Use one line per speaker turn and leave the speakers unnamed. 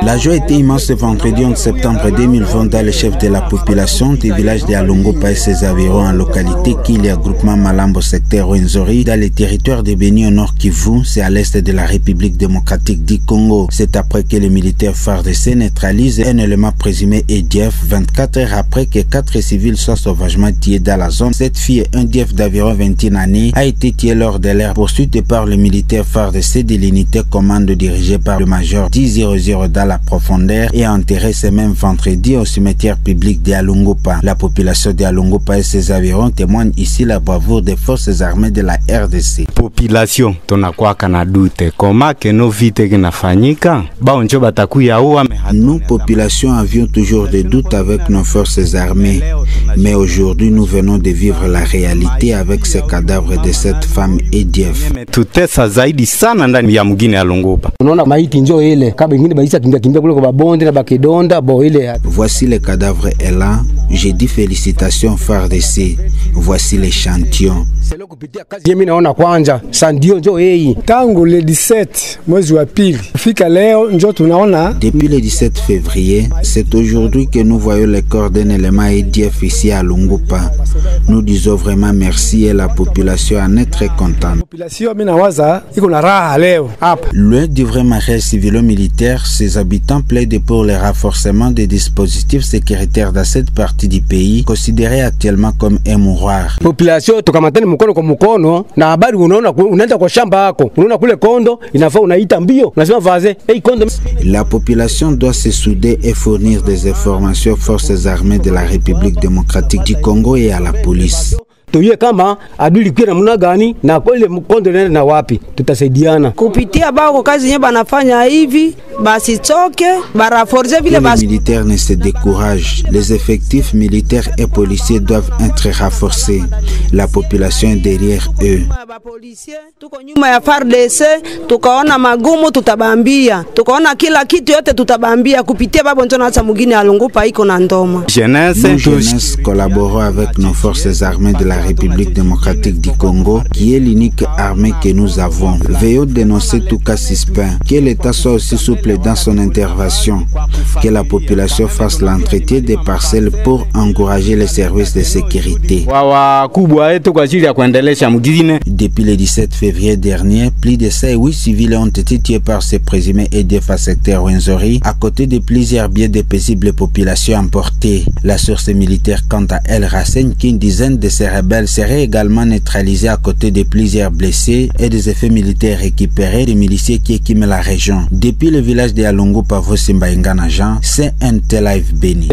La joie était immense ce vendredi 11 septembre 2020 dans le chef de la population du village de Alongopa et ses environs en localité Kilia, groupement Malambo, secteur Rwenzori, dans le territoire de Beni au nord Kivu, c'est à l'est de la République démocratique du Congo. C'est après que les militaires FARDC neutralisent un élément présumé EDF 24 heures après que 4 civils soient sauvagement tués dans la zone. Cette fille, un DF d'environ 21 années, a été tuée lors de leur poursuite par le militaire FARDC de l'unité commande dirigée par le major 1000 dans la profondeur et a enterré ce même vendredi au cimetière public de Alongopa. La population de Alongopa et ses environs témoignent ici la bravoure des forces armées de la RDC.
Population, tunakuwa kana dute koma keno vite kinafanyika baonjo batakuya uwa.
Nous, population, avions toujours des doutes avec nos forces armées, mais aujourd'hui nous venons de vivre la réalité avec ces cadavres de cette femme EDF.
Tutesa zaidi sana ndani ya mgini Alongopa.
Unaona maiti njoo ile kama ingine baisa kimbia kule kwa babonde na bakidonda bo ile.
Voici le cadavre est là. J'ai dit félicitations FARDC. Voici l'échantillon.
Mimi naona kwanza sandio njoo hii
tangu le 17 mwezi wa pili fika leo njoo tunaona.
Depuis le 17 février, c'est aujourd'hui que nous voyons les corps d'un élément EDF ici à Alongopa. Nous disons vraiment merci et la population en est très contente. Loin du vrai mariage civilo-militaire, ces habitants plaident pour le renforcement des dispositifs sécuritaires dans cette partie du pays, considérée actuellement comme un mouroir.
Population tukamatane mkono kwa mkono na habari unaenda kwa shamba yako unaona kule kondo inafaa unaita mbio unasema vaze kondo.
La population doit se souder et fournir des informations aux forces armées de la République démocratique du Congo et à la police.
Tuye kama aduli kwa namna gani na kule mkondo nenda na wapi tutasaidiana
kupitia bao kazi yenyewe banafanya hivi basi toke baraforze vile basi.
Les militaires ne se découragent. Les effectifs militaires et policiers doivent être renforcés. La population est derrière eux.
Tuko nyuma ya FARDC, tukaona magumu tutabambia, tukaona kila kitu yote tutabambia kupitia babo ndio hata mugini Alongopa iko na ndoma.
Jeunesse collaborons avec nos forces armées de la République démocratique du Congo, qui est l'unique armée que nous avons. Veillons dénoncer tout cas suspect, que l'État soit aussi souple dans son intervention, que la population fasse l'entretien des parcelles pour encourager les services de sécurité. Depuis le 17 février dernier, plus de 8 civils ont été tués par ces présumés EDF à secteur Rwenzori, à côté de plusieurs biens de paisibles populations emportées. La source militaire, quant à elle, renseigne qu'une dizaine de ces rebelles seraient également neutralisés à côté de plusieurs blessés et des effets militaires récupérés des miliciens qui équiment la région. Depuis le village de Alongopa Vosimbaingana Jean, c'est un tel live béni.